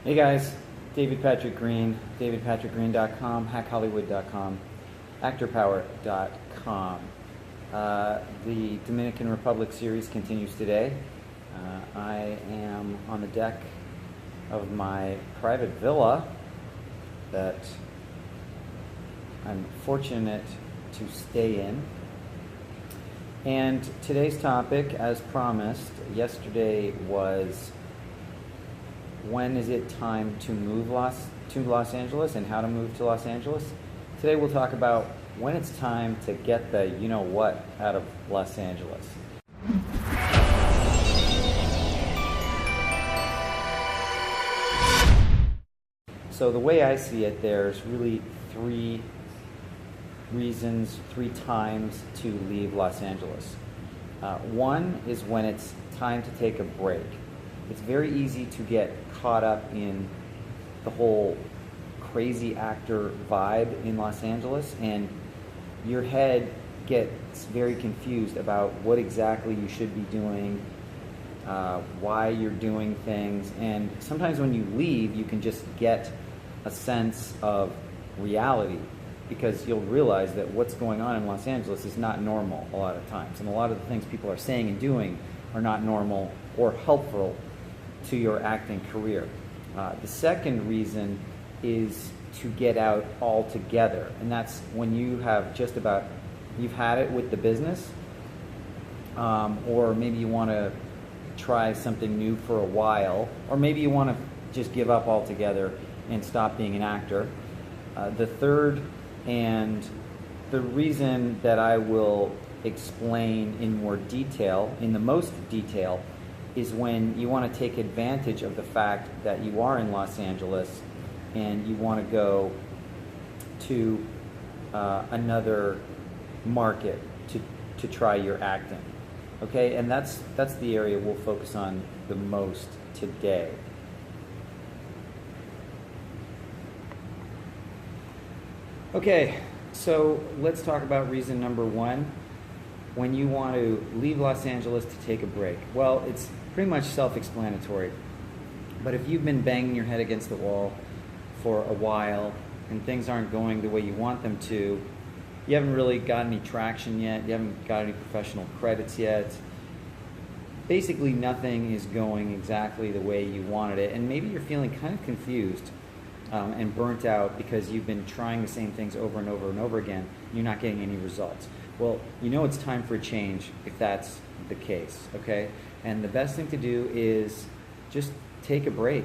Hey guys, David Patrick Green, davidpatrickgreen.com, hackhollywood.com, actorpower.com. The Dominican Republic series continues today. I am on the deck of my private villa that I'm fortunate to stay in. And today's topic, as promised, yesterday was when is it time to move to Los Angeles and how to move to Los Angeles. Today we'll talk about when it's time to get the you-know-what out of Los Angeles. So the way I see it, there's really three reasons, three times to leave Los Angeles. One is when it's time to take a break. It's very easy to get caught up in the whole crazy actor vibe in Los Angeles, and your head gets very confused about what exactly you should be doing, why you're doing things, and sometimes when you leave, you can just get a sense of reality, because you'll realize that what's going on in Los Angeles is not normal a lot of times, and a lot of the things people are saying and doing are not normal or helpful to your acting career. The second reason is to get out altogether, and that's when you have you've had it with the business, or maybe you want to try something new for a while, or maybe you want to just give up altogether and stop being an actor. The third and the reason that I will explain in more detail, in the most detail, is when you want to take advantage of the fact that you are in Los Angeles and you want to go to another market to try your acting. Okay, and that's the area we'll focus on the most today. Okay, so let's talk about reason number one, when you want to leave Los Angeles to take a break. Well, it's pretty much self-explanatory, but if you've been banging your head against the wall for a while and things aren't going the way you want them to, you haven't really got any traction yet, you haven't got any professional credits yet, basically nothing is going exactly the way you wanted it, and maybe you're feeling kind of confused and burnt out because you've been trying the same things over and over and over again, and you're not getting any results. Well, you know it's time for a change if that's the case, okay? And the best thing to do is just take a break.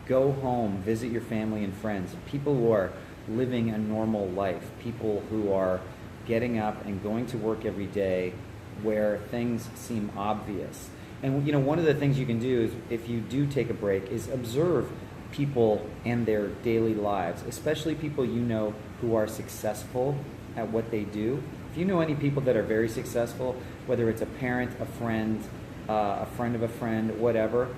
Go home, visit your family and friends, people who are living a normal life, people who are getting up and going to work every day where things seem obvious. And one of the things you can do is, if you do take a break, is observe people and their daily lives, especially people you know who are successful at what they do. If you know any people that are very successful, whether it's a parent, a friend of a friend, whatever,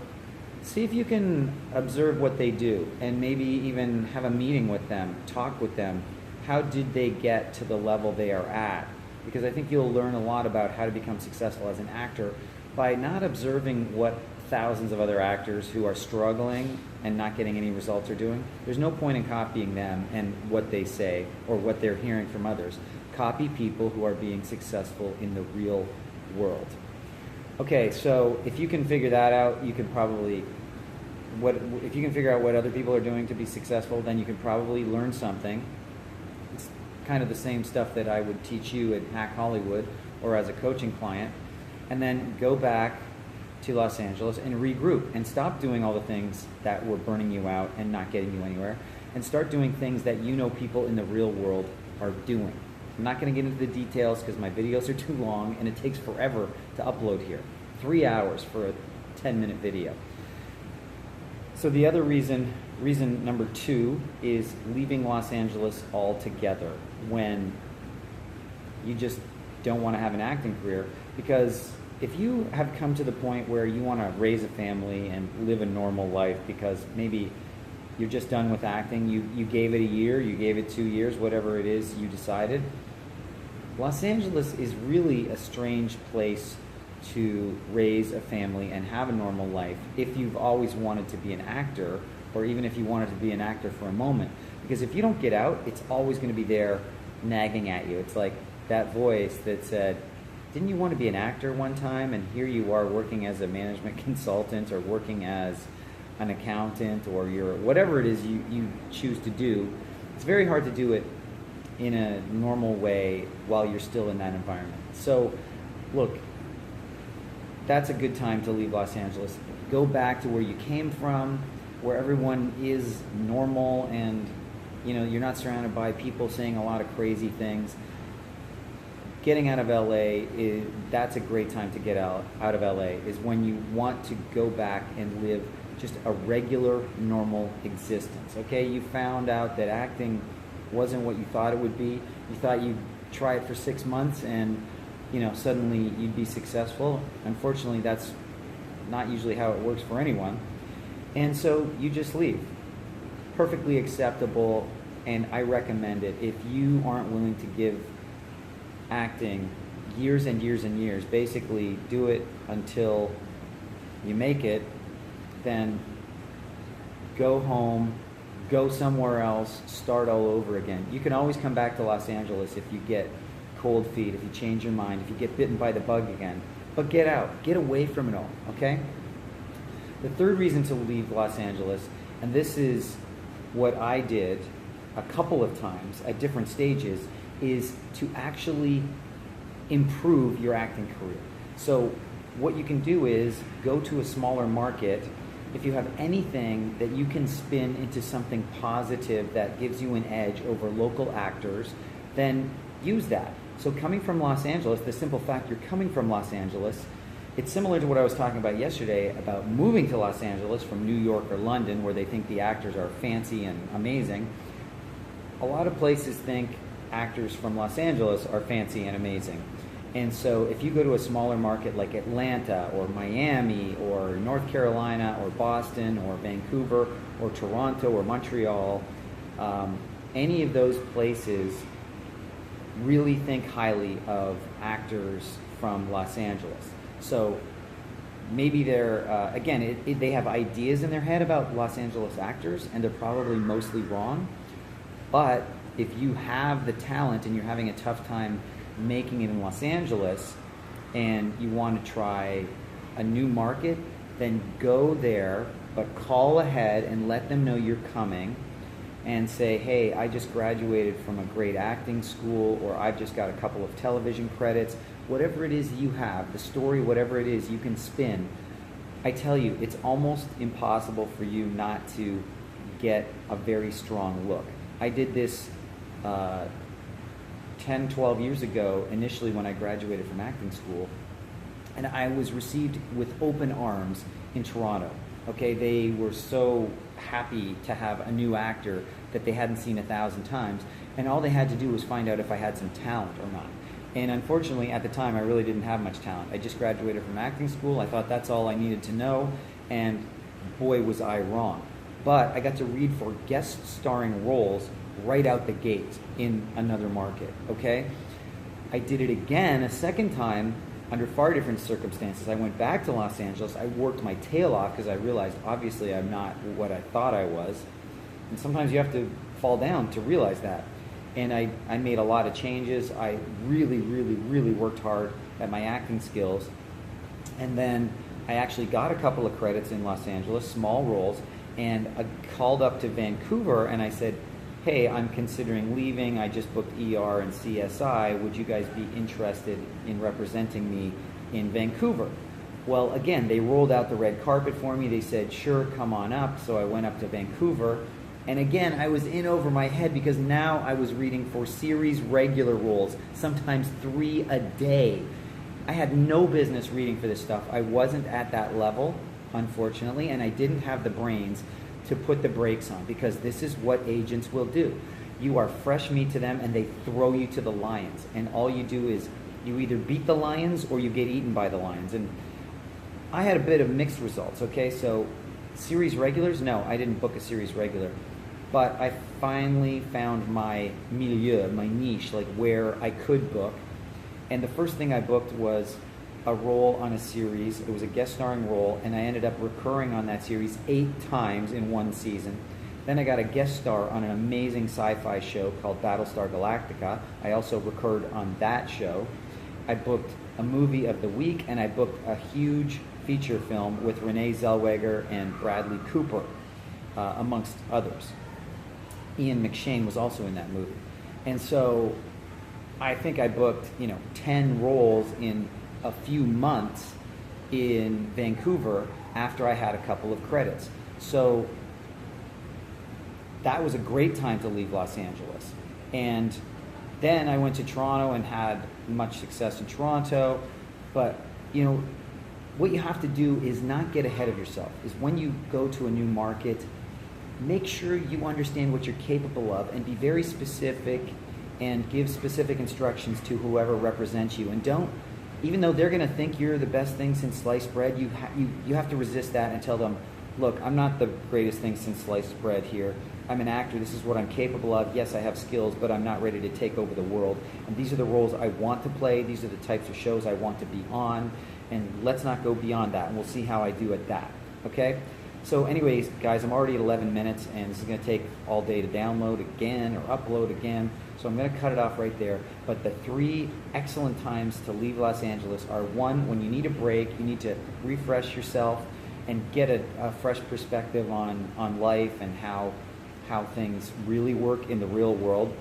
see if you can observe what they do and maybe even have a meeting with them, talk with them. How did they get to the level they are at? Because I think you'll learn a lot about how to become successful as an actor by not observing what thousands of other actors who are struggling and not getting any results are doing. There's no point in copying them and what they say or what they're hearing from others. Copy people who are being successful in the real world. Okay, so if you can figure that out, you can probably, if you can figure out what other people are doing to be successful, then you can probably learn something. It's kind of the same stuff that I would teach you at Hack Hollywood or as a coaching client, and then go back to Los Angeles and regroup and stop doing all the things that were burning you out and not getting you anywhere, and start doing things that people in the real world are doing. I'm not going to get into the details because my videos are too long and it takes forever to upload here. 3 hours for a 10-minute video. So the other reason number two, is leaving Los Angeles altogether when you just don't want to have an acting career. Because if you have come to the point where you want to raise a family and live a normal life because maybe you're just done with acting, you gave it a year, you gave it 2 years, whatever it is you decided, Los Angeles is really a strange place to raise a family and have a normal life if you've always wanted to be an actor, or even if you wanted to be an actor for a moment. Because if you don't get out, it's always going to be there nagging at you. It's like that voice that said, didn't you want to be an actor one time? And here you are working as a management consultant, or working as an accountant, or you're whatever it is you choose to do. It's very hard to do it in a normal way while you're still in that environment. So look, that's a good time to leave Los Angeles. Go back to where you came from, where everyone is normal, and you're not surrounded by people saying a lot of crazy things. Getting out of LA, that's a great time to get out of LA, is when you want to go back and live just a regular, normal existence. Okay, you found out that acting wasn't what you thought it would be. You thought you'd try it for 6 months and suddenly you'd be successful. Unfortunately, that's not usually how it works for anyone. And so you just leave. Perfectly acceptable, and I recommend it. If you aren't willing to give acting years and years and years, basically do it until you make it, then go home, go somewhere else, start all over again. You can always come back to Los Angeles if you get cold feet, if you change your mind, if you get bitten by the bug again. But get out, get away from it all, okay? The third reason to leave Los Angeles, and this is what I did a couple of times at different stages, is to actually improve your acting career. So what you can do is go to a smaller market. If you have anything that you can spin into something positive that gives you an edge over local actors, then use that. So coming from Los Angeles, the simple fact you're coming from Los Angeles, it's similar to what I was talking about yesterday about moving to Los Angeles from New York or London, where they think the actors are fancy and amazing. A lot of places think actors from Los Angeles are fancy and amazing. And so if you go to a smaller market like Atlanta or Miami or North Carolina or Boston or Vancouver or Toronto or Montreal, any of those places, really think highly of actors from Los Angeles. So maybe they're, again, they have ideas in their head about Los Angeles actors, and they're probably mostly wrong. But if you have the talent and you're having a tough time making it in Los Angeles and you want to try a new market, then go there, but call ahead and let them know you're coming and say, hey, I just graduated from a great acting school, or I've just got a couple of television credits. Whatever it is you have, the story, whatever it is you can spin. I tell you, it's almost impossible for you not to get a very strong look. I did this 10, 12 years ago, initially when I graduated from acting school, and I was received with open arms in Toronto. Okay, they were so happy to have a new actor that they hadn't seen 1,000 times, and all they had to do was find out if I had some talent or not. And unfortunately, at the time, I really didn't have much talent. I just graduated from acting school. I thought that's all I needed to know, and boy, was I wrong. But I got to read for guest starring roles right out the gate in another market, okay? I did it again a second time under far different circumstances. I went back to Los Angeles. I worked my tail off because I realized, obviously, I'm not what I thought I was. And sometimes you have to fall down to realize that. And I made a lot of changes. I really, really, really worked hard at my acting skills. And then I actually got a couple of credits in Los Angeles, small roles, and I called up to Vancouver and I said, hey, I'm considering leaving. I just booked ER and CSI. Would you guys be interested in representing me in Vancouver? Well, again, they rolled out the red carpet for me. They said, sure, come on up. So I went up to Vancouver. And again, I was in over my head because now I was reading for series regular roles, sometimes 3 a day. I had no business reading for this stuff. I wasn't at that level, unfortunately, and I didn't have the brains to put the brakes on, because this is what agents will do. You are fresh meat to them and they throw you to the lions, and all you do is you either beat the lions or you get eaten by the lions. And I had a bit of mixed results, okay? So series regulars, no, I didn't book a series regular, but I finally found my milieu, my niche, like where I could book. And the first thing I booked was a role on a series. It was a guest starring role, and I ended up recurring on that series 8 times in one season. Then I got a guest star on an amazing sci-fi show called Battlestar Galactica. I also recurred on that show. I booked a movie of the week, and I booked a huge feature film with Renee Zellweger and Bradley Cooper, amongst others. Ian McShane was also in that movie. And so I think I booked, 10 roles in a few months in Vancouver after I had a couple of credits. So that was a great time to leave Los Angeles. And then I went to Toronto and had much success in Toronto. But, what you have to do is not get ahead of yourself. Is when you go to a new market, make sure you understand what you're capable of and be very specific and give specific instructions to whoever represents you. And don't, even though they're going to think you're the best thing since sliced bread, you have to resist that and tell them, look, I'm not the greatest thing since sliced bread here. I'm an actor. This is what I'm capable of. Yes, I have skills, but I'm not ready to take over the world. And these are the roles I want to play. These are the types of shows I want to be on. And let's not go beyond that. And we'll see how I do at that. Okay? So anyways, guys, I'm already at 11 minutes, and this is going to take all day to download again or upload again. So I'm going to cut it off right there. But the 3 excellent times to leave Los Angeles are: 1, when you need a break, you need to refresh yourself and get a fresh perspective on life and how things really work in the real world.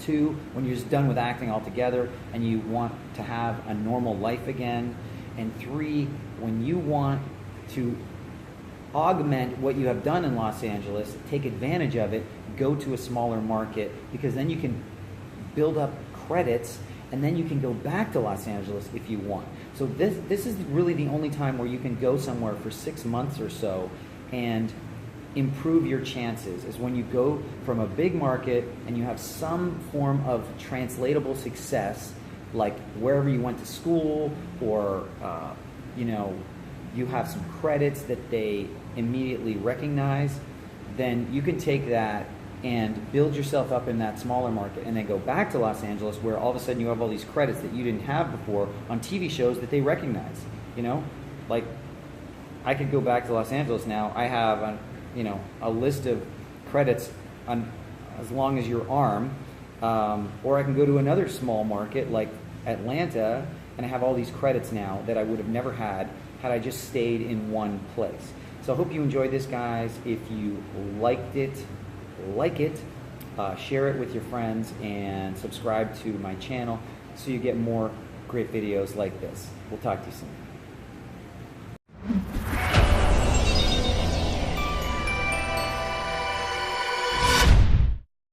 2, when you're just done with acting altogether and you want to have a normal life again. And 3, when you want to augment what you have done in Los Angeles, take advantage of it, go to a smaller market, because then you can build up credits and then you can go back to Los Angeles if you want. So this is really the only time where you can go somewhere for 6 months or so and improve your chances, is when you go from a big market and you have some form of translatable success, like wherever you went to school, or you have some credits that they immediately recognize. Then you can take that and build yourself up in that smaller market, and then go back to Los Angeles, where all of a sudden you have all these credits that you didn't have before on TV shows that they recognize. Like I could go back to Los Angeles now. I have a list of credits on as long as your arm, or I can go to another small market like Atlanta, and I have all these credits now that I would have never had I just stayed in one place. So I hope you enjoyed this, guys. If you liked it, share it with your friends, and subscribe to my channel so you get more great videos like this. We'll talk to you soon.